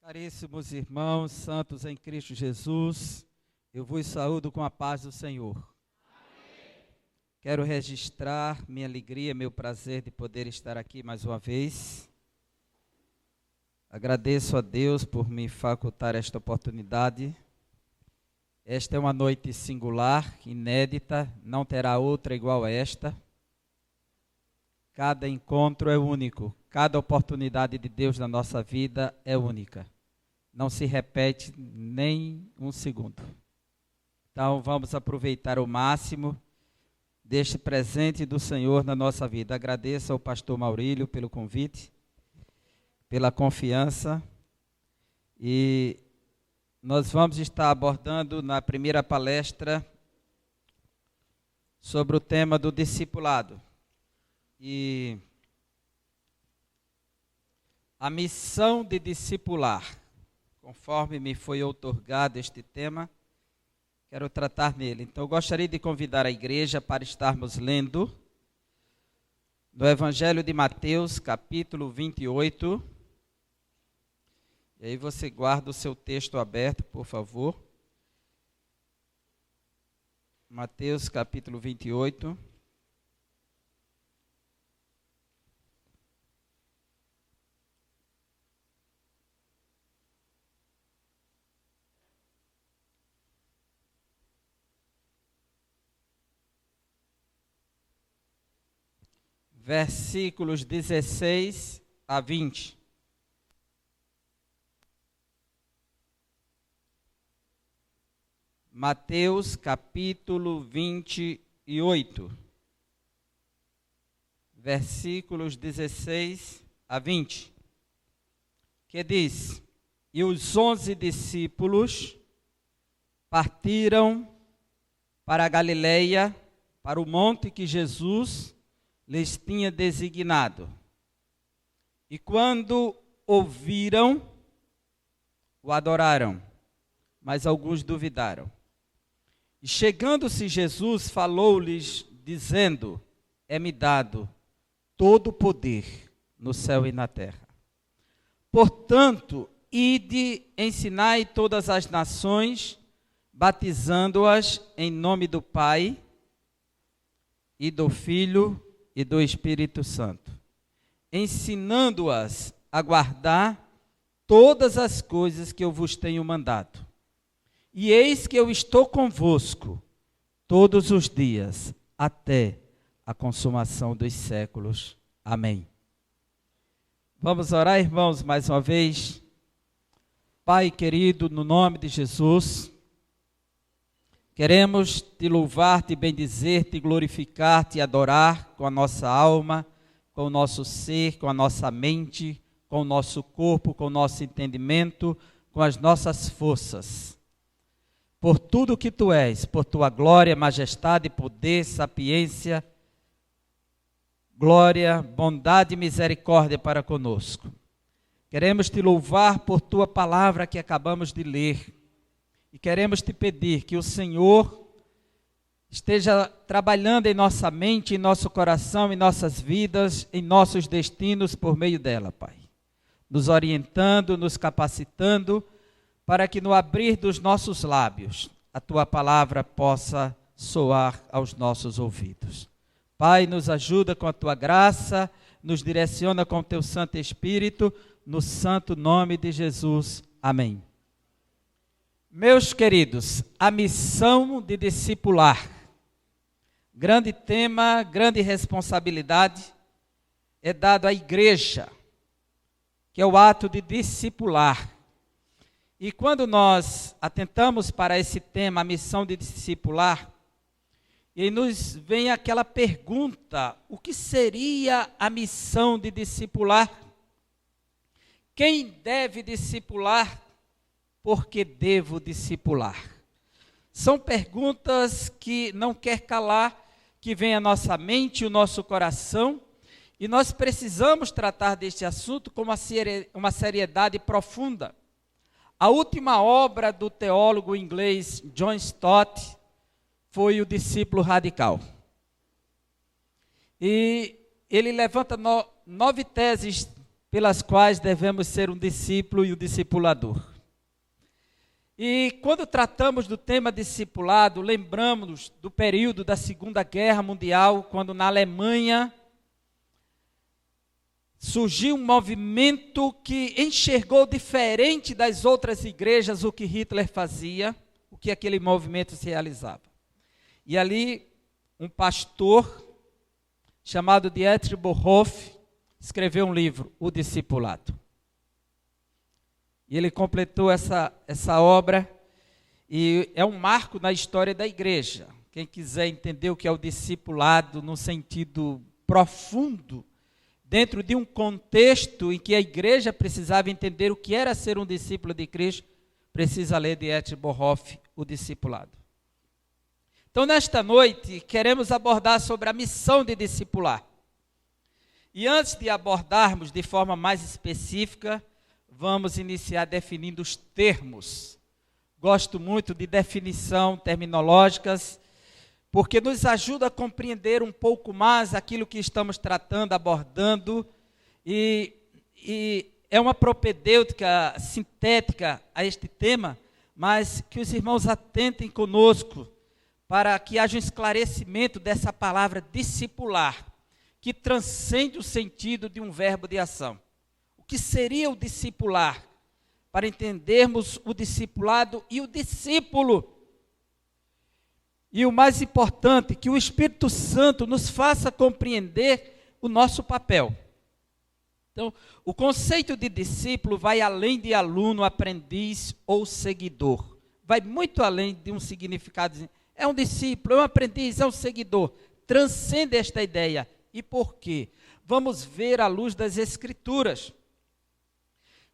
Caríssimos irmãos, santos em Cristo Jesus, eu vos saúdo com a paz do Senhor. Amém. Quero registrar minha alegria, meu prazer de poder estar aqui mais uma vez. Agradeço a Deus por me facultar esta oportunidade. Esta é uma noite singular, inédita, não terá outra igual a esta. Cada encontro é único, cada oportunidade de Deus na nossa vida é única. Não se repete nem um segundo. Então vamos aproveitar o máximo deste presente do Senhor na nossa vida. Agradeço ao pastor Maurílio pelo convite, pela confiança. E nós vamos estar abordando na primeira palestra sobre o tema do discipulado. E a missão de discipular, conforme me foi outorgado este tema, quero tratar nele. Então, eu gostaria de convidar a igreja para estarmos lendo no Evangelho de Mateus, capítulo 28. E aí você guarda o seu texto aberto, por favor. Mateus, capítulo 28. Versículos 16 a 20. Mateus, capítulo 28. Versículos 16 a 20. Que diz: E os 11 discípulos partiram para a Galileia, para o monte que Jesus lhes tinha designado. E quando ouviram, o adoraram, mas alguns duvidaram. E chegando-se Jesus, falou-lhes, dizendo: É-me dado todo o poder no céu e na terra. Portanto, ide, ensinai todas as nações, batizando-as em nome do Pai, e do Filho, e do Espírito Santo, ensinando-as a guardar todas as coisas que eu vos tenho mandado. E eis que eu estou convosco todos os dias, até a consumação dos séculos. Amém. Vamos orar, irmãos, mais uma vez. Pai querido, no nome de Jesus, queremos te louvar, te bendizer, te glorificar, te adorar com a nossa alma, com o nosso ser, com a nossa mente, com o nosso corpo, com o nosso entendimento, com as nossas forças. Por tudo que tu és, por tua glória, majestade, poder, sapiência, glória, bondade e misericórdia para conosco. Queremos te louvar por tua palavra que acabamos de ler. E queremos te pedir que o Senhor esteja trabalhando em nossa mente, em nosso coração, em nossas vidas, em nossos destinos por meio dela, Pai. Nos orientando, nos capacitando, para que no abrir dos nossos lábios, a tua palavra possa soar aos nossos ouvidos. Pai, nos ajuda com a tua graça, nos direciona com o teu Santo Espírito, no santo nome de Jesus. Amém. Meus queridos, a missão de discipular, grande tema, grande responsabilidade, é dado à igreja, que é o ato de discipular. E quando nós atentamos para esse tema, a missão de discipular, e nos vem aquela pergunta: o que seria a missão de discipular? Quem deve discipular? Porque devo discipular? São perguntas que não quer calar, que vem à nossa mente, o nosso coração, e nós precisamos tratar deste assunto com uma seriedade profunda. A última obra do teólogo inglês John Stott foi O Discípulo Radical. E ele levanta 9 teses pelas quais devemos ser um discípulo e um discipulador. E quando tratamos do tema discipulado, lembramos do período da Segunda Guerra Mundial, quando na Alemanha surgiu um movimento que enxergou diferente das outras igrejas o que Hitler fazia, o que aquele movimento se realizava. E ali um pastor chamado Dietrich Bonhoeffer escreveu um livro, O Discipulado. E ele completou essa obra e é um marco na história da igreja. Quem quiser entender o que é o discipulado no sentido profundo, dentro de um contexto em que a igreja precisava entender o que era ser um discípulo de Cristo, precisa ler Dietrich Bonhoeffer, O Discipulado. Então, nesta noite, queremos abordar sobre a missão de discipular. E antes de abordarmos de forma mais específica, vamos iniciar definindo os termos. Gosto muito de definição terminológicas, porque nos ajuda a compreender um pouco mais aquilo que estamos tratando, abordando, e é uma propedêutica sintética a este tema, mas que os irmãos atentem conosco para que haja um esclarecimento dessa palavra discipular, que transcende o sentido de um verbo de ação. O que seria o discipular? Para entendermos o discipulado e o discípulo. E o mais importante, que o Espírito Santo nos faça compreender o nosso papel. Então, o conceito de discípulo vai além de aluno, aprendiz ou seguidor. Vai muito além de um significado. É um discípulo, é um aprendiz, é um seguidor. Transcende esta ideia. E por quê? Vamos ver à luz das Escrituras.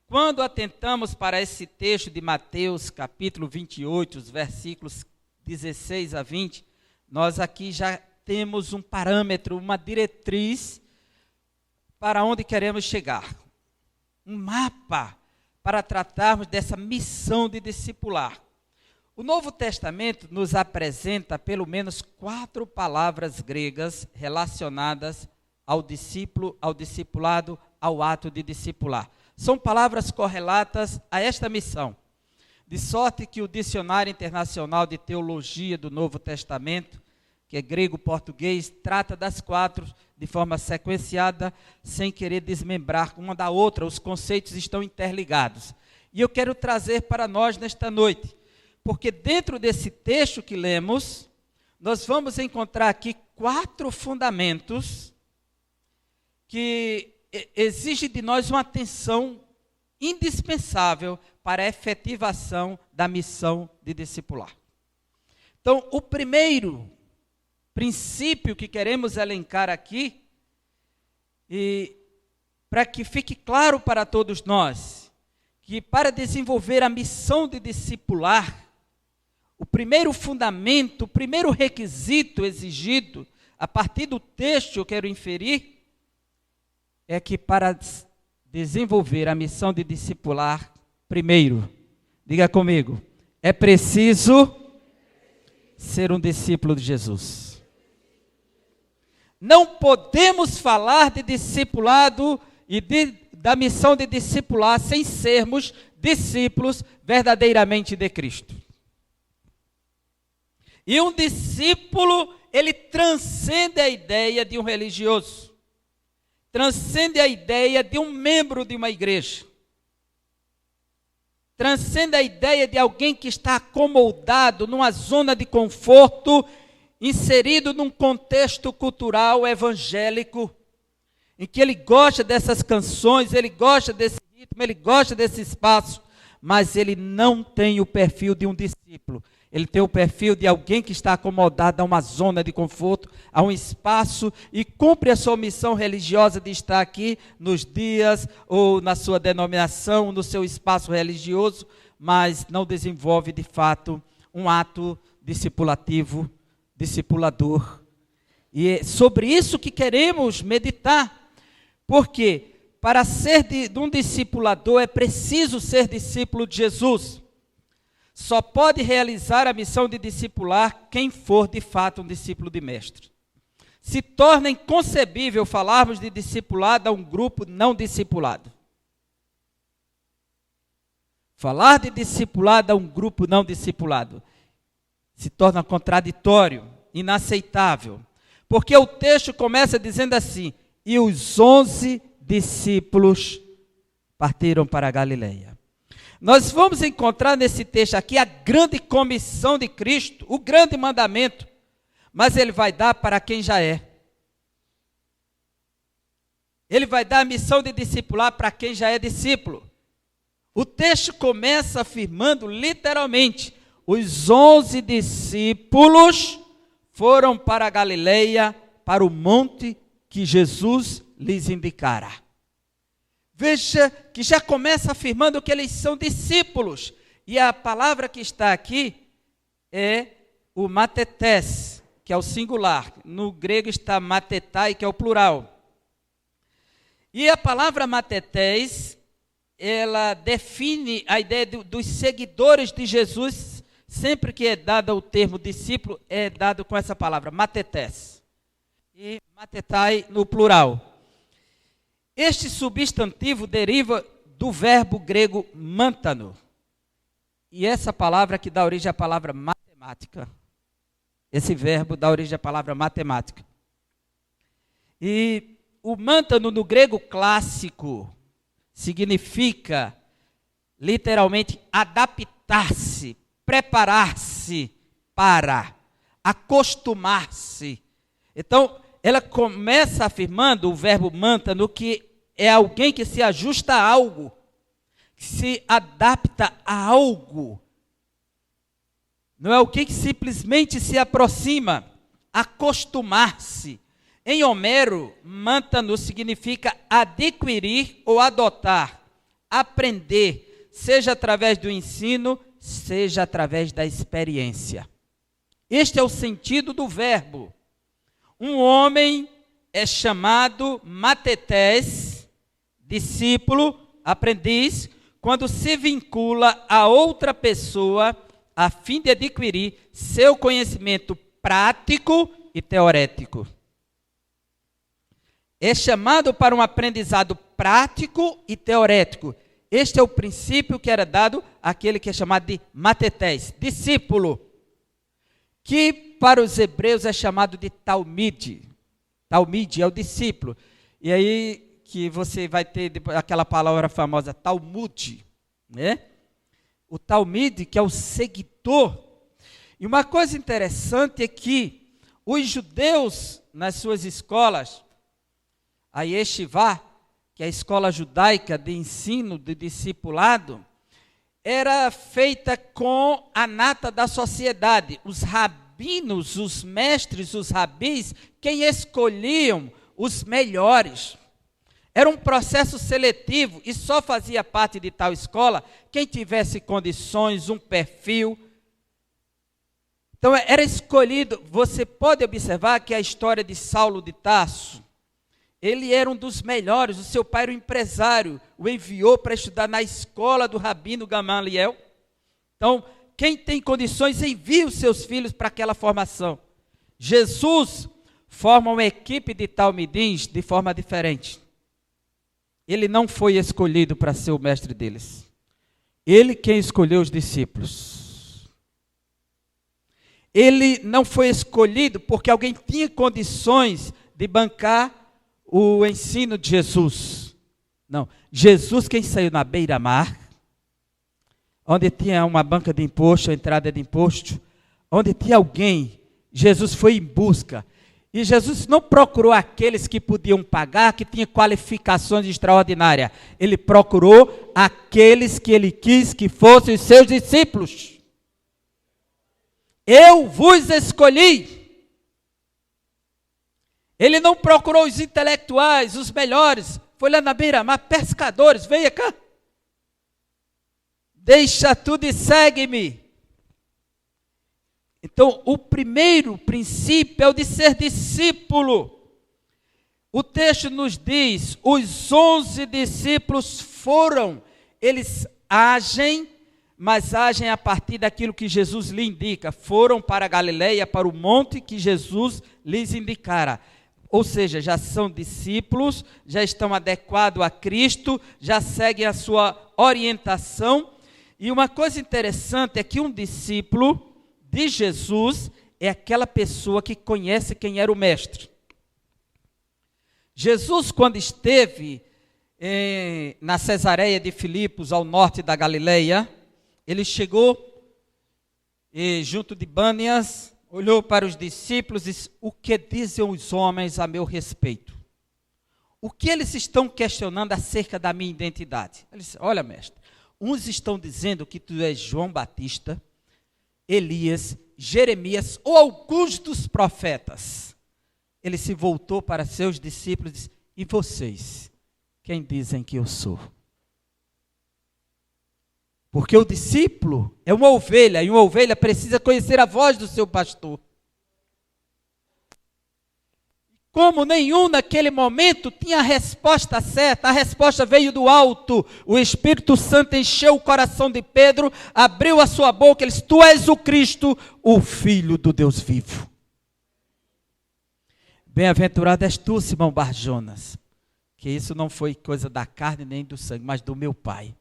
Quando atentamos para esse texto de Mateus, capítulo 28, os versículos 16 a 20, nós aqui já temos um parâmetro, uma diretriz para onde queremos chegar. Um mapa para tratarmos dessa missão de discipular. O Novo Testamento nos apresenta pelo menos 4 palavras gregas relacionadas ao discípulo, ao discipulado, ao ato de discipular. São palavras correlatas a esta missão. De sorte que o Dicionário Internacional de Teologia do Novo Testamento, que é grego-português, trata das 4 de forma sequenciada, sem querer desmembrar uma da outra, os conceitos estão interligados. E eu quero trazer para nós nesta noite, porque dentro desse texto que lemos, nós vamos encontrar aqui 4 fundamentos que exigem de nós uma atenção indispensável para a efetivação da missão de discipular. Então, o primeiro princípio que queremos elencar aqui, e para que fique claro para todos nós, que para desenvolver a missão de discipular, o primeiro fundamento, o primeiro requisito exigido, a partir do texto eu quero inferir, é que para desenvolver a missão de discipular, primeiro, diga comigo, é preciso ser um discípulo de Jesus. Não podemos falar de discipulado e da missão de discipular sem sermos discípulos verdadeiramente de Cristo. E um discípulo, ele transcende a ideia de um religioso. Transcende a ideia de um membro de uma igreja. Transcende a ideia de alguém que está acomodado numa zona de conforto, inserido num contexto cultural evangélico, em que ele gosta dessas canções, ele gosta desse ritmo, ele gosta desse espaço, mas ele não tem o perfil de um discípulo. Ele tem o perfil de alguém que está acomodado a uma zona de conforto, a um espaço, e cumpre a sua missão religiosa de estar aqui nos dias, ou na sua denominação, no seu espaço religioso, mas não desenvolve de fato um ato discipulativo, discipulador. E é sobre isso que queremos meditar, porque para ser de um discipulador é preciso ser discípulo de Jesus. Só pode realizar a missão de discipular quem for de fato um discípulo de mestre. se torna inconcebível falarmos de discipulado a um grupo não discipulado. Falar de discipulado a um grupo não discipulado se torna contraditório, inaceitável. Porque o texto começa dizendo assim: e os 11 discípulos partiram para a Galileia. Nós vamos encontrar nesse texto aqui a grande comissão de Cristo, o grande mandamento, mas ele vai dar para quem já é. Ele vai dar a missão de discipular para quem já é discípulo. O texto começa afirmando literalmente: os 11 discípulos foram para a Galileia, para o monte que Jesus lhes indicara. Veja que já começa afirmando que eles são discípulos. E a palavra que está aqui é o matetés, que é o singular. No grego está matetai, que é o plural. E a palavra matetés, ela define a ideia dos seguidores de Jesus. Sempre que é dado o termo discípulo, é dado com essa palavra, matetés. E matetai no plural. Este substantivo deriva do verbo grego mantano. E essa palavra que dá origem à palavra matemática. Esse verbo dá origem à palavra matemática. E o mantano no grego clássico significa literalmente adaptar-se, preparar-se para, acostumar-se. Então, ela começa afirmando o verbo mantano que é alguém que se ajusta a algo, que se adapta a algo. Não é alguém que simplesmente se aproxima, acostumar-se. Em Homero, mantano significa adquirir ou adotar, aprender, seja através do ensino, seja através da experiência. Este é o sentido do verbo. Um homem é chamado matetés, discípulo, aprendiz, quando se vincula a outra pessoa a fim de adquirir seu conhecimento prático e teorético. É chamado para um aprendizado prático e teorético. Este é o princípio que era dado àquele que é chamado de matetés, discípulo, que para os hebreus é chamado de talmide. Talmide é o discípulo. E aí que você vai ter aquela palavra famosa, Talmud, né? O talmide, que é o seguidor. E uma coisa interessante é que os judeus, nas suas escolas, a yeshivá, que é a escola judaica de ensino, de discipulado, era feita com a nata da sociedade. Os rabinos, os mestres, os rabis, quem escolhiam os melhores. Era um processo seletivo e só fazia parte de tal escola quem tivesse condições, um perfil. Então era escolhido. Você pode observar que a história de Saulo de Tarso, ele era um dos melhores, o seu pai era um empresário, o enviou para estudar na escola do rabino Gamaliel. Então, quem tem condições, envia os seus filhos para aquela formação. Jesus forma uma equipe de talmidins de forma diferente. Ele não foi escolhido para ser o mestre deles. Ele quem escolheu os discípulos. Ele não foi escolhido porque alguém tinha condições de bancar o ensino de Jesus. Não, Jesus quem saiu na beira-mar, onde tinha uma banca de imposto, a entrada de imposto, onde tinha alguém, Jesus foi em busca. E Jesus não procurou aqueles que podiam pagar, que tinham qualificações extraordinárias. Ele procurou aqueles que ele quis que fossem os seus discípulos. Eu vos escolhi. Ele não procurou os intelectuais, os melhores. Foi lá na beira-mar, pescadores, venha cá. Deixa tudo e segue-me. Então, o primeiro princípio é o de ser discípulo. O texto nos diz, os 11 discípulos foram, eles agem, mas agem a partir daquilo que Jesus lhe indica. Foram para a Galileia, para o monte que Jesus lhes indicara. Ou seja, já são discípulos, já estão adequados a Cristo, já seguem a sua orientação. E uma coisa interessante é que um discípulo de Jesus é aquela pessoa que conhece quem era o mestre. Jesus, quando esteve na Cesareia de Filipos, ao norte da Galileia, ele chegou junto de Bânias, olhou para os discípulos e disse: o que dizem os homens a meu respeito? O que eles estão questionando acerca da minha identidade? Ele disse: olha, mestre, uns estão dizendo que tu és João Batista, Elias, Jeremias ou alguns dos profetas. Ele se voltou para seus discípulos e disse: e vocês, quem dizem que eu sou? Porque o discípulo é uma ovelha, e uma ovelha precisa conhecer a voz do seu pastor. Como nenhum naquele momento tinha a resposta certa, a resposta veio do alto. O Espírito Santo encheu o coração de Pedro, abriu a sua boca, ele disse: tu és o Cristo, o Filho do Deus vivo. Bem-aventurado és tu, Simão Bar-Jonas, que isso não foi coisa da carne nem do sangue, mas do meu Pai.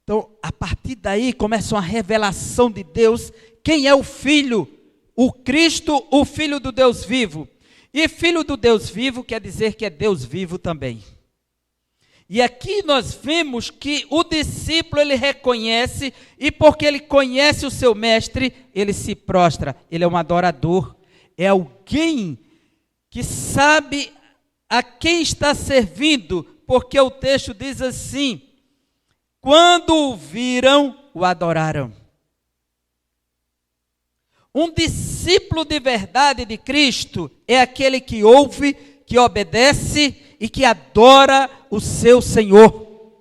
Então, a partir daí começa uma revelação de Deus, quem é o Filho, o Cristo, o Filho do Deus vivo. E Filho do Deus vivo quer dizer que é Deus vivo também. E aqui nós vemos que o discípulo, ele reconhece, e porque ele conhece o seu mestre, ele se prostra, ele é um adorador, é alguém que sabe a quem está servindo, porque o texto diz assim: quando o viram, o adoraram. Um discípulo de verdade de Cristo é aquele que ouve, que obedece e que adora o seu Senhor.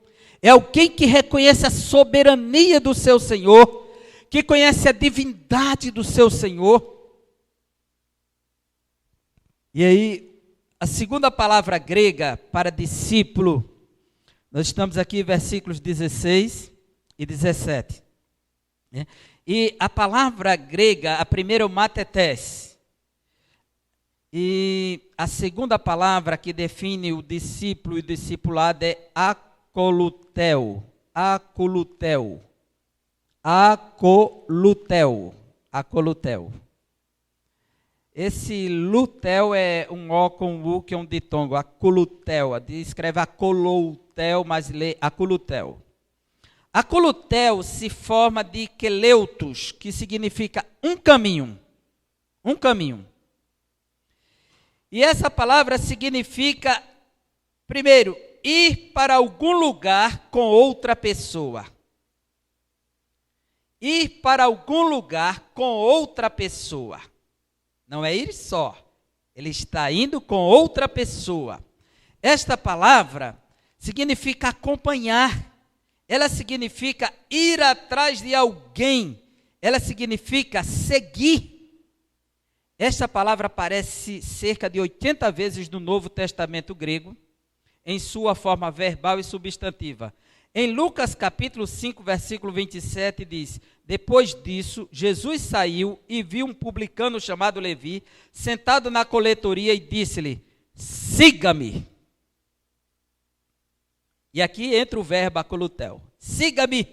É alguém que reconhece a soberania do seu Senhor, que conhece a divindade do seu Senhor. E aí, a segunda palavra grega para discípulo, nós estamos aqui em versículos 16 e 17. E a palavra grega, a primeira é o matetes. E a segunda palavra que define o discípulo e o discipulado é acoluteu. Acoluteu. Acoluteu. Acoluteu. Esse lutel é um O com U, que é um ditongo. Acolutel. Escreve acolutel, mas lê acolutel. Acolutel se forma de queleutos, que significa um caminho. Um caminho. E essa palavra significa, primeiro, ir para algum lugar com outra pessoa. Ir para algum lugar com outra pessoa. Não é ir só, ele está indo com outra pessoa. Esta palavra significa acompanhar, ela significa ir atrás de alguém, ela significa seguir. Esta palavra aparece cerca de 80 vezes no Novo Testamento grego, em sua forma verbal e substantiva. Em Lucas capítulo 5, versículo 27 diz: depois disso, Jesus saiu e viu um publicano chamado Levi, sentado na coletoria e disse-lhe: siga-me. E aqui entra o verbo acolutel. Siga-me.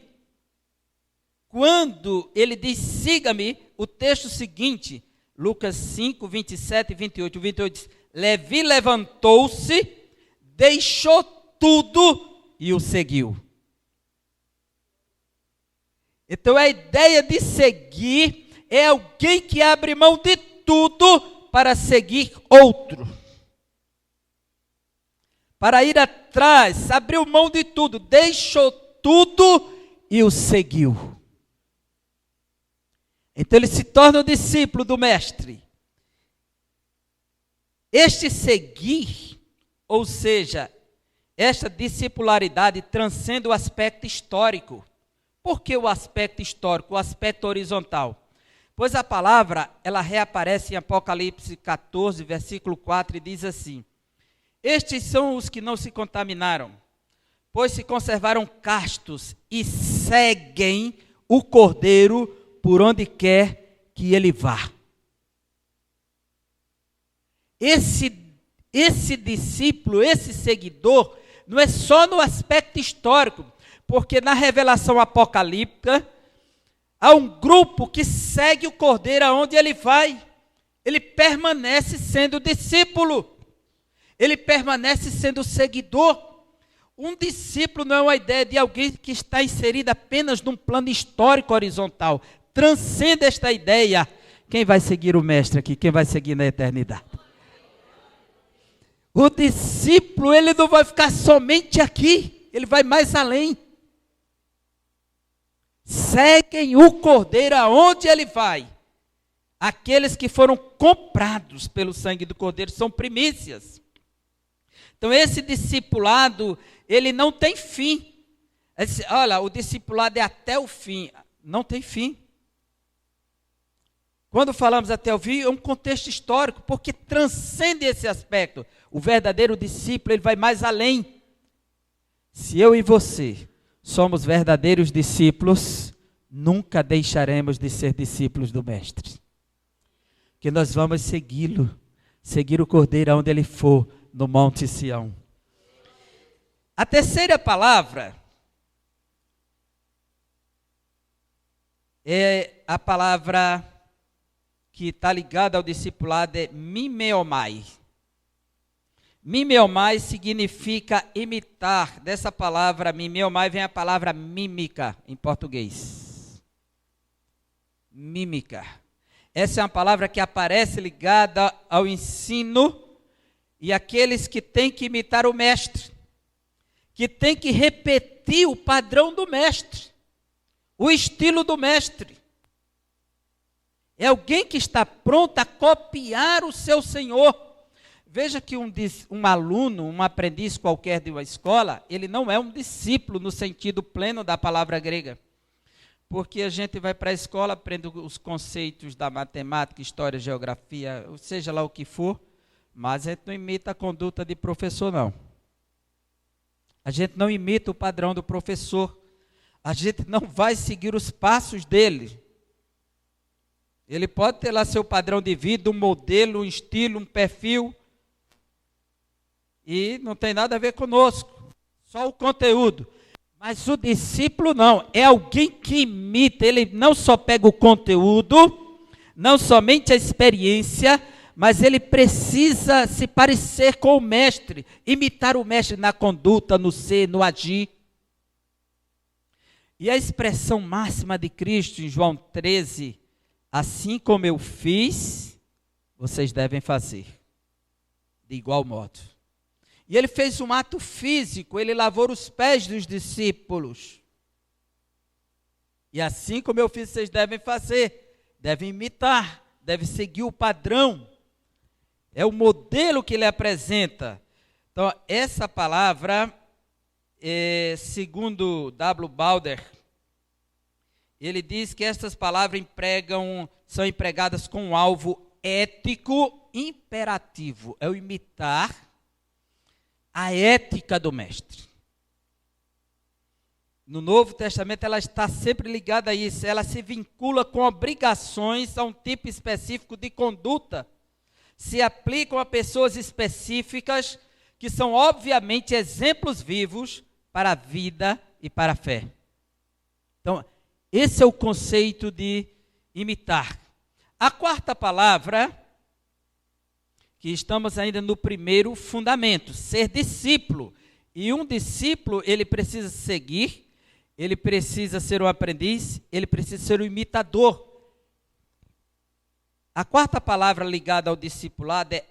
Quando ele diz siga-me, o texto seguinte, Lucas 5, 27 e 28. O 28 diz: Levi levantou-se, deixou tudo e o seguiu. Então a ideia de seguir é alguém que abre mão de tudo para seguir outro. Para ir atrás, abriu mão de tudo, deixou tudo e o seguiu. Então ele se torna o discípulo do mestre. Este seguir, ou seja, esta discipularidade transcende o aspecto histórico. Por que o aspecto histórico, o aspecto horizontal? Pois a palavra, ela reaparece em Apocalipse 14, versículo 4, e diz assim: estes são os que não se contaminaram, pois se conservaram castos e seguem o Cordeiro por onde quer que ele vá. Esse discípulo, esse seguidor, não é só no aspecto histórico, porque na revelação apocalíptica, há um grupo que segue o Cordeiro aonde ele vai. Ele permanece sendo discípulo. Ele permanece sendo seguidor. Um discípulo não é uma ideia de alguém que está inserido apenas num plano histórico horizontal. Transcende esta ideia. Quem vai seguir o mestre aqui? Quem vai seguir na eternidade? O discípulo, ele não vai ficar somente aqui. Ele vai mais além. Seguem o Cordeiro aonde ele vai. Aqueles que foram comprados pelo sangue do Cordeiro são primícias. Então esse discipulado, ele não tem fim. Olha, o discipulado é até o fim. Não tem fim. Quando falamos até o fim, é um contexto histórico, porque transcende esse aspecto. O verdadeiro discípulo, ele vai mais além. Se eu e você somos verdadeiros discípulos, nunca deixaremos de ser discípulos do Mestre. Que nós vamos segui-lo, seguir o Cordeiro aonde ele for, no Monte Sião. A terceira palavra é a palavra que está ligada ao discipulado, é mimeomai. Mimeomai significa imitar. Dessa palavra mimeomai vem a palavra mímica em português. Mímica. Essa é uma palavra que aparece ligada ao ensino e aqueles que têm que imitar o mestre, que têm que repetir o padrão do mestre, o estilo do mestre. É alguém que está pronto a copiar o seu Senhor. Veja que um aluno, um aprendiz qualquer de uma escola, ele não é um discípulo no sentido pleno da palavra grega. Porque a gente vai para a escola, aprende os conceitos da matemática, história, geografia, seja lá o que for, mas a gente não imita a conduta de professor, não. A gente não imita o padrão do professor. A gente não vai seguir os passos dele. Ele pode ter lá seu padrão de vida, um modelo, um estilo, um perfil, e não tem nada a ver conosco, só o conteúdo. Mas o discípulo não, é alguém que imita, ele não só pega o conteúdo, não somente a experiência, mas ele precisa se parecer com o mestre, imitar o mestre na conduta, no ser, no agir. E a expressão máxima de Cristo em João 13, assim como eu fiz, vocês devem fazer, de igual modo. E ele fez um ato físico, ele lavou os pés dos discípulos. E assim como eu fiz, vocês devem fazer, devem imitar, devem seguir o padrão. É o modelo que ele apresenta. Então, essa palavra, segundo W. Balder, ele diz que essas palavras são empregadas com um alvo ético imperativo. É o imitar a ética do mestre. No Novo Testamento ela está sempre ligada a isso, ela se vincula com obrigações a um tipo específico de conduta, se aplicam a pessoas específicas que são obviamente exemplos vivos para a vida e para a fé. Então, esse é o conceito de imitar. A quarta palavra, que estamos ainda no primeiro fundamento, ser discípulo. E um discípulo, ele precisa seguir, ele precisa ser um aprendiz, ele precisa ser um imitador. A quarta palavra ligada ao discipulado é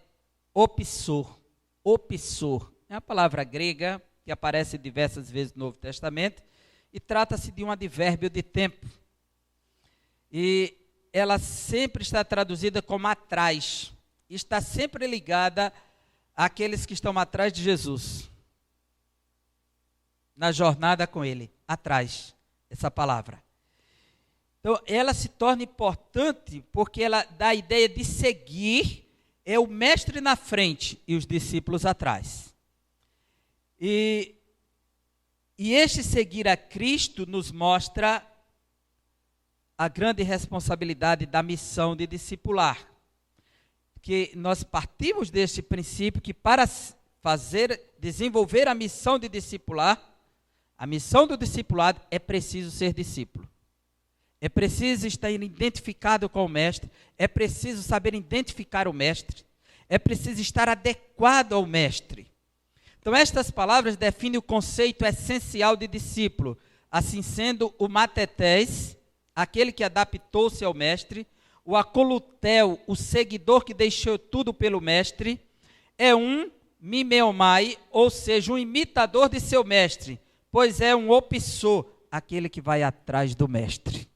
opissor. Opissor. É uma palavra grega que aparece diversas vezes no Novo Testamento e trata-se de um advérbio de tempo. E ela sempre está traduzida como atrás. Está sempre ligada àqueles que estão atrás de Jesus. Na jornada com ele, atrás, essa palavra. Então, ela se torna importante porque ela dá a ideia de seguir, é o mestre na frente e os discípulos atrás. E este seguir a Cristo nos mostra a grande responsabilidade da missão de discipular. Que nós partimos deste princípio que para desenvolver a missão de discipular, a missão do discipulado é preciso ser discípulo. É preciso estar identificado com o mestre, é preciso saber identificar o mestre, é preciso estar adequado ao mestre. Então estas palavras definem o conceito essencial de discípulo, assim sendo o matetés, aquele que adaptou-se ao mestre, o acolutel, o seguidor que deixou tudo pelo mestre, é um mimeomai, ou seja, um imitador de seu mestre, pois é um opissor, aquele que vai atrás do mestre.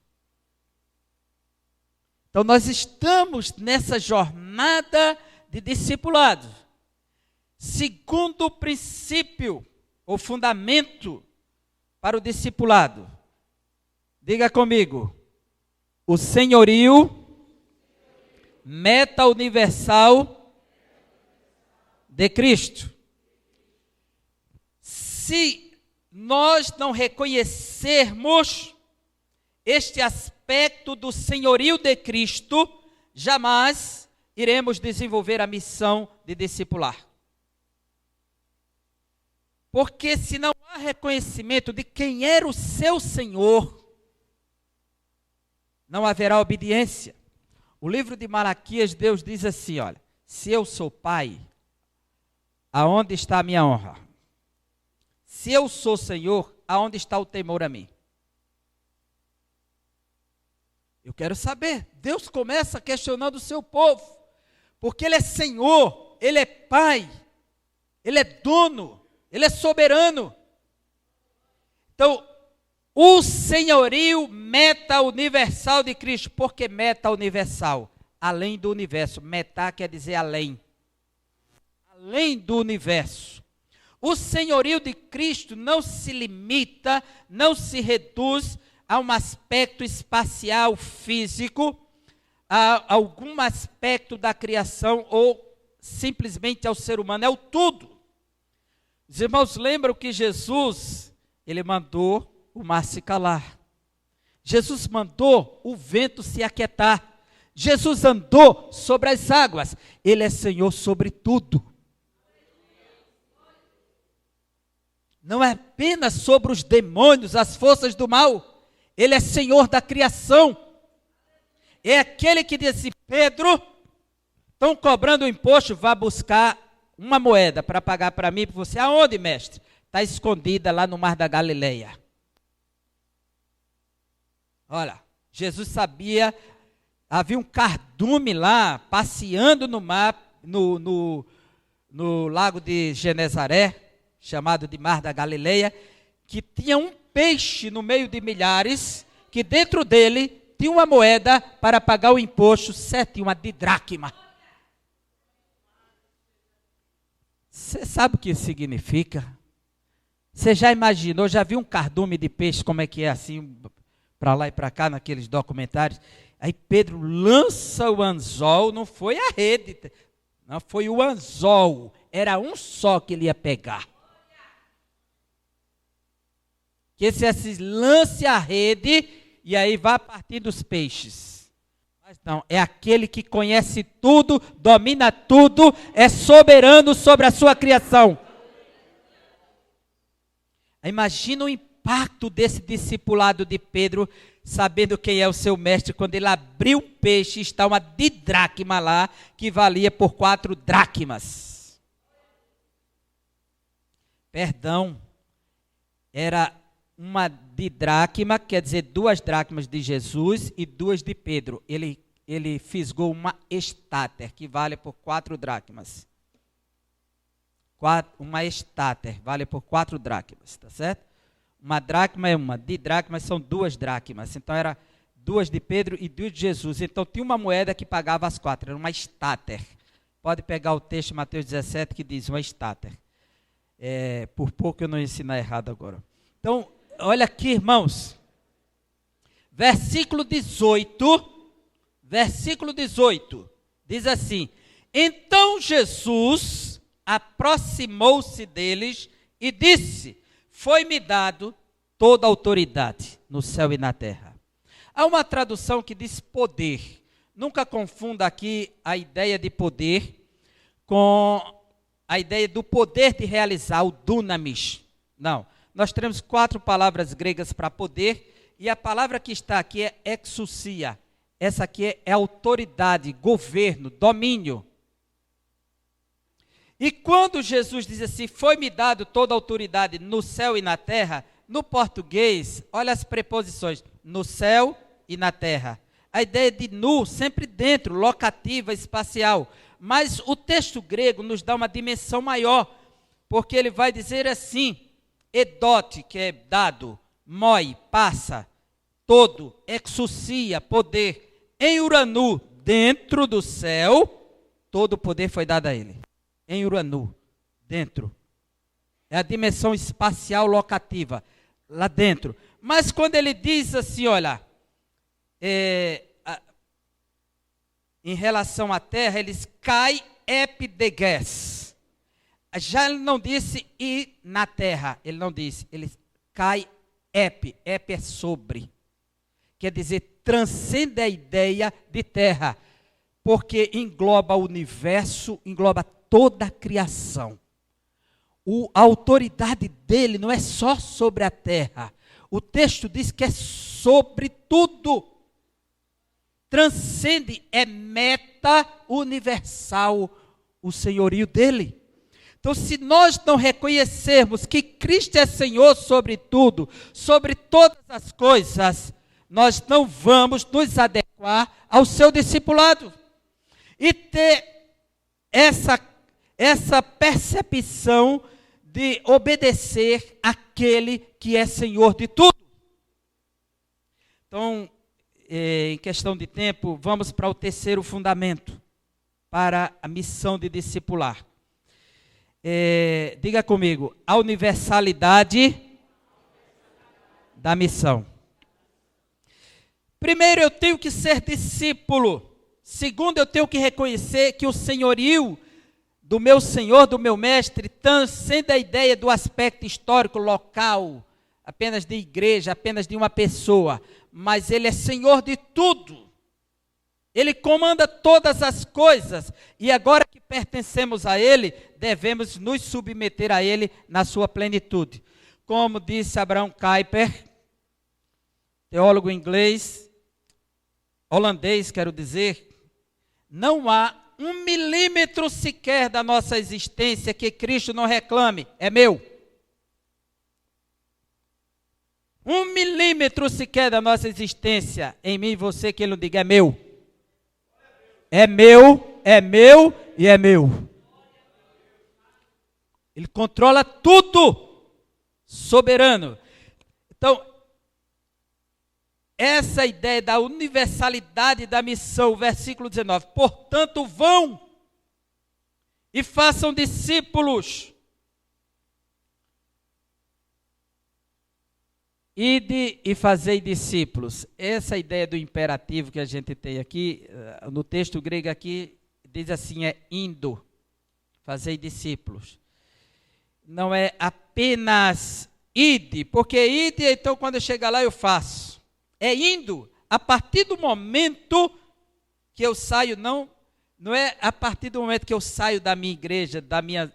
Então nós estamos nessa jornada de discipulado. Segundo princípio, ou fundamento para o discipulado. Diga comigo, o senhorio meta-universal de Cristo. Se nós não reconhecermos este aspecto do senhorio de Cristo, jamais iremos desenvolver a missão de discipular. Porque se não há reconhecimento de quem era o seu Senhor, não haverá obediência. O livro de Malaquias, Deus diz assim, olha, se eu sou pai, aonde está a minha honra? Se eu sou Senhor, aonde está o temor a mim? Eu quero saber. Deus começa questionando o seu povo, porque Ele é Senhor, Ele é Pai, Ele é dono, Ele é soberano. Então, o senhorio meta-universal de Cristo. Por que meta-universal? Além do universo. Meta quer dizer além. Além do universo. O senhorio de Cristo não se limita, não se reduz a um aspecto espacial, físico, a algum aspecto da criação ou simplesmente ao ser humano. É o tudo. Os irmãos lembram que Jesus, Ele mandou o mar se calar. Jesus mandou o vento se aquietar. Jesus andou sobre as águas. Ele é Senhor sobre tudo. Não é apenas sobre os demônios, as forças do mal. Ele é Senhor da criação. É aquele que disse, Pedro, estão cobrando o imposto, vá buscar uma moeda para pagar para mim, para você. Aonde, mestre? Está escondida lá no mar da Galileia. Olha, Jesus sabia, havia um cardume lá, passeando no mar, no lago de Genezaré, chamado de Mar da Galileia, que tinha um peixe no meio de milhares, que dentro dele tinha uma moeda para pagar o imposto, uma didracma. Você sabe o que isso significa? Você já imaginou, já viu um cardume de peixe, como é que é assim, para lá e para cá, naqueles documentários? Aí Pedro lança o anzol, não foi a rede, não foi o anzol, era um só que ele ia pegar. Que se lance a rede e aí vai partir dos peixes. Mas não, é aquele que conhece tudo, domina tudo, é soberano sobre a sua criação. Imagina o impacto desse discipulado de Pedro, sabendo quem é o seu mestre, quando ele abriu um peixe, está uma didracma lá, que valia por 4 dracmas. Perdão, era uma didracma, quer dizer 2 dracmas de Jesus e 2 de Pedro. Ele fisgou uma estáter, que vale por 4 dracmas. Uma estáter vale por 4 dracmas, tá certo? Uma dracma é uma, didracmas são 2 dracmas. Então era 2 de Pedro e 2 de Jesus. Então tinha uma moeda que pagava as 4, era uma estáter. Pode pegar o texto de Mateus 17 que diz uma estáter. Por pouco eu não ensinar errado agora. Então, olha aqui, irmãos. Versículo 18, diz assim: então Jesus aproximou-se deles e disse: foi-me dado toda a autoridade no céu e na terra. Há uma tradução que diz poder. Nunca confunda aqui a ideia de poder com a ideia do poder de realizar, o dunamis. Não. Nós temos 4 palavras gregas para poder, e a palavra que está aqui é exousia. Essa aqui é autoridade, governo, domínio. E quando Jesus diz assim, foi-me dado toda a autoridade no céu e na terra, no português, olha as preposições, no céu e na terra. A ideia de nu, sempre dentro, locativa, espacial. Mas o texto grego nos dá uma dimensão maior, porque ele vai dizer assim, edote, que é dado, moi, passa, todo, exousia, poder. Em Uranu, dentro do céu, todo o poder foi dado a ele. Em Uranu, dentro. É a dimensão espacial locativa, lá dentro. Mas quando ele diz assim, olha, em relação à terra, eles cai epideges. Já ele não disse e na terra, ele não disse, ele cai epi é sobre. Quer dizer, transcende a ideia de terra, porque engloba o universo, engloba toda a criação. A autoridade dele não é só sobre a terra. O texto diz que é sobre tudo. Transcende, é meta-universal o senhorio dele. Então, se nós não reconhecermos que Cristo é Senhor sobre tudo, sobre todas as coisas, nós não vamos nos adequar ao seu discipulado. E ter essa percepção de obedecer àquele que é Senhor de tudo. Então, em questão de tempo, vamos para o terceiro fundamento, para a missão de discipular. Diga comigo, a universalidade da missão. Primeiro, eu tenho que ser discípulo. Segundo, eu tenho que reconhecer que o senhorio do meu Senhor, do meu Mestre, transcende a ideia do aspecto histórico, local, apenas de igreja, apenas de uma pessoa, mas Ele é Senhor de tudo. Ele comanda todas as coisas, e agora que pertencemos a Ele, devemos nos submeter a Ele na sua plenitude. Como disse Abraham Kuyper, teólogo holandês, quero dizer, não há 1 milímetro sequer da nossa existência que Cristo não reclame, é meu. 1 milímetro sequer da nossa existência, em mim e você, que Ele não diga, é meu. É meu, é meu e é meu. Ele controla tudo, soberano. Então, essa ideia da universalidade da missão, versículo 19. Portanto, vão e façam discípulos. Ide e fazei discípulos. Essa ideia do imperativo que a gente tem aqui, no texto grego aqui, diz assim, é indo, fazei discípulos. Não é apenas ide, porque ide, então quando eu chegar lá eu faço. É indo, a partir do momento que eu saio, não é a partir do momento que eu saio da minha igreja, da minha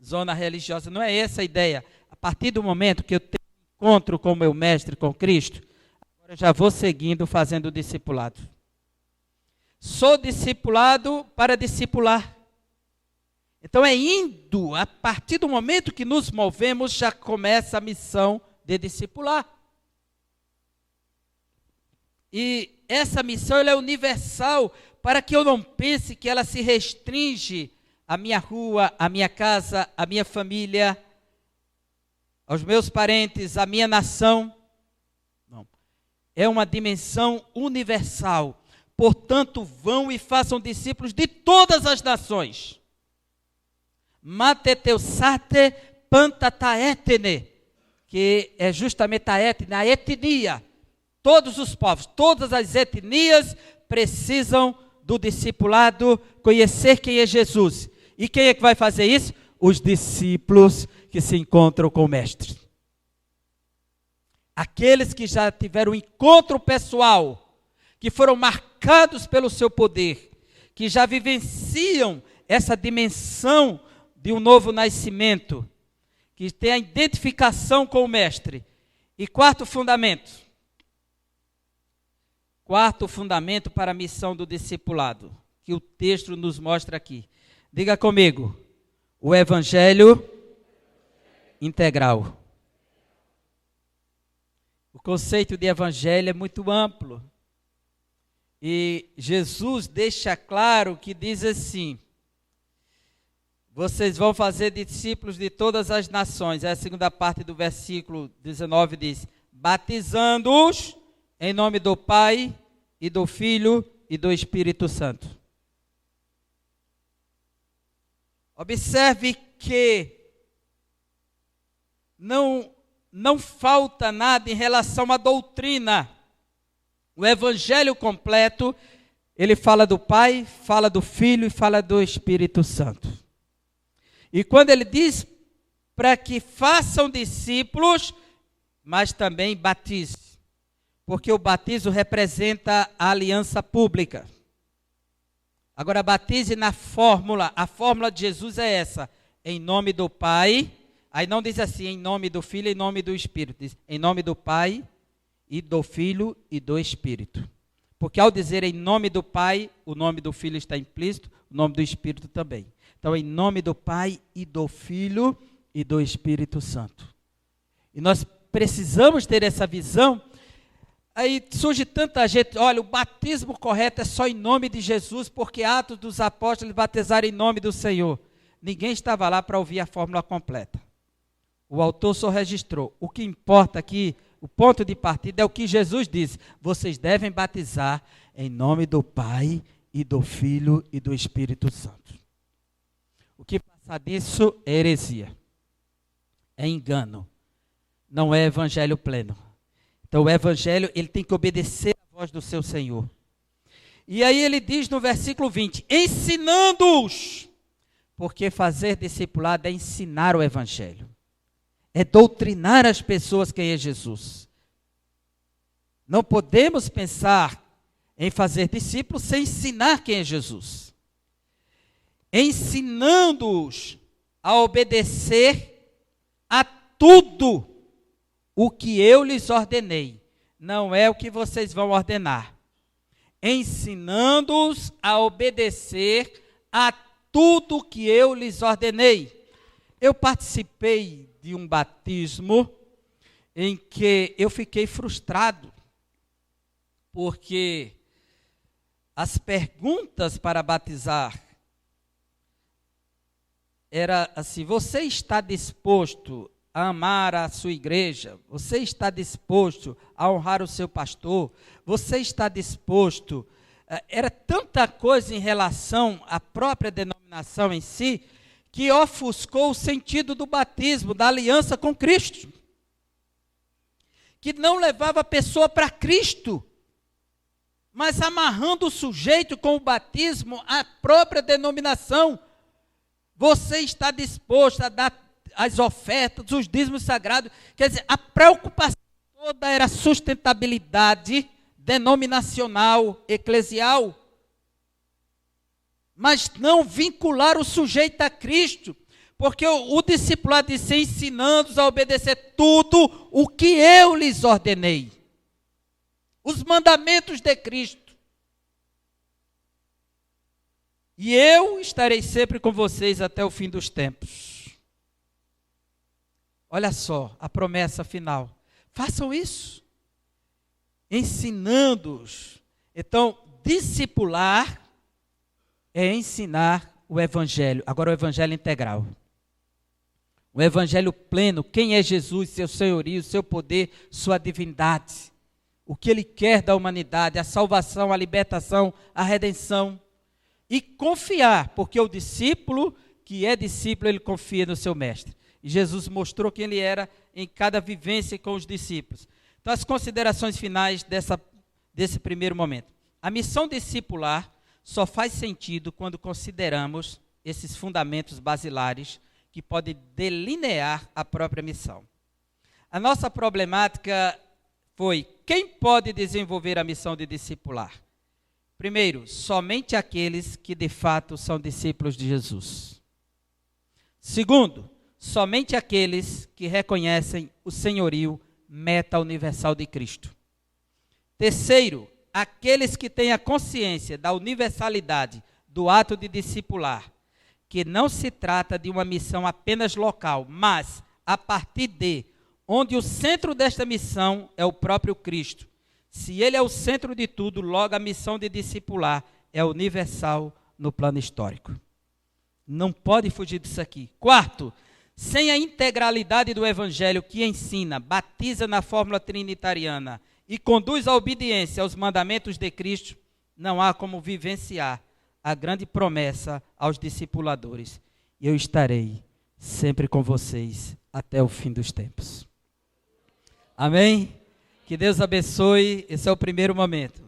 zona religiosa, não é essa a ideia. A partir do momento que eu tenho encontro com o meu mestre, com Cristo, agora eu já vou seguindo, fazendo o discipulado. Sou discipulado para discipular. Então é indo, a partir do momento que nos movemos, já começa a missão de discipular. E essa missão ela é universal, para que eu não pense que ela se restringe à minha rua, à minha casa, à minha família, aos meus parentes, à minha nação. Não. É uma dimensão universal. Portanto, vão e façam discípulos de todas as nações. Mateteusate pantataetene, que é justamente a etnia. Todos os povos, todas as etnias precisam do discipulado, conhecer quem é Jesus. E quem é que vai fazer isso? Os discípulos que se encontram com o Mestre. Aqueles que já tiveram um encontro pessoal que foram marcados pelo seu poder, que já vivenciam essa dimensão de um novo nascimento, que tem a identificação com o Mestre. E quarto fundamento para a missão do discipulado, que o texto nos mostra aqui. Diga comigo, o Evangelho integral. O conceito de Evangelho é muito amplo. E Jesus deixa claro que diz assim: vocês vão fazer discípulos de todas as nações. A segunda parte do versículo 19 diz: batizando-os em nome do Pai e do Filho e do Espírito Santo. Observe que não falta nada em relação à doutrina. O Evangelho completo, ele fala do Pai, fala do Filho e fala do Espírito Santo. E quando ele diz para que façam discípulos, mas também batize, porque o batismo representa a aliança pública. Agora batize na fórmula, a fórmula de Jesus é essa: em nome do Pai. Aí não diz assim, em nome do Filho, em nome do Espírito. Diz, em nome do Pai, e do Filho e do Espírito. Porque ao dizer em nome do Pai, o nome do Filho está implícito, o nome do Espírito também. Então, em nome do Pai, e do Filho, e do Espírito Santo. E nós precisamos ter essa visão. Aí surge tanta gente, olha, o batismo correto é só em nome de Jesus, porque Atos dos Apóstolos batizaram em nome do Senhor. Ninguém estava lá para ouvir a fórmula completa. O autor só registrou. O que importa aqui, o ponto de partida é o que Jesus disse: vocês devem batizar em nome do Pai e do Filho e do Espírito Santo. O que passa disso é heresia, é engano, não é evangelho pleno. Então o evangelho, ele tem que obedecer à voz do seu Senhor. E aí ele diz no versículo 20, ensinando-os, porque fazer discipulado é ensinar o evangelho. É doutrinar as pessoas quem é Jesus. Não podemos pensar em fazer discípulos sem ensinar quem é Jesus. Ensinando-os a obedecer a tudo o que eu lhes ordenei. Não é o que vocês vão ordenar. Ensinando-os a obedecer a tudo o que eu lhes ordenei. Eu participei de um batismo em que eu fiquei frustrado, porque as perguntas para batizar era assim: você está disposto a amar a sua igreja? Você está disposto a honrar o seu pastor? Você está disposto? Era tanta coisa em relação à própria denominação em si, que ofuscou o sentido do batismo, da aliança com Cristo, que não levava a pessoa para Cristo, mas amarrando o sujeito com o batismo à própria denominação. Você está disposto a dar as ofertas, os dízimos sagrados? Quer dizer, a preocupação toda era a sustentabilidade denominacional, eclesial, mas não vincular o sujeito a Cristo, porque o discipulado disse: ensinando-os a obedecer tudo o que eu lhes ordenei, os mandamentos de Cristo. E eu estarei sempre com vocês até o fim dos tempos. Olha só a promessa final. Façam isso, ensinando-os. Então, discipular é ensinar o evangelho. Agora o evangelho integral. O evangelho pleno. Quem é Jesus, seu senhorio, seu poder, sua divindade. O que ele quer da humanidade, a salvação, a libertação, a redenção. E confiar, porque o discípulo que é discípulo, ele confia no seu mestre. E Jesus mostrou quem ele era em cada vivência com os discípulos. Então, as considerações finais desse primeiro momento. A missão discipular só faz sentido quando consideramos esses fundamentos basilares que podem delinear a própria missão. A nossa problemática foi quem pode desenvolver a missão de discipular? Primeiro, somente aqueles que de fato são discípulos de Jesus. Segundo, somente aqueles que reconhecem o senhorio meta-universal de Cristo. Terceiro, aqueles que têm a consciência da universalidade do ato de discipular, que não se trata de uma missão apenas local, mas a partir de onde o centro desta missão é o próprio Cristo. Se ele é o centro de tudo, logo a missão de discipular é universal no plano histórico. Não pode fugir disso aqui. Quarto, sem a integralidade do Evangelho que ensina, batiza na fórmula trinitariana e conduz à obediência aos mandamentos de Cristo, não há como vivenciar a grande promessa aos discipuladores. Eu estarei sempre com vocês até o fim dos tempos. Amém? Que Deus abençoe. Esse é o primeiro momento.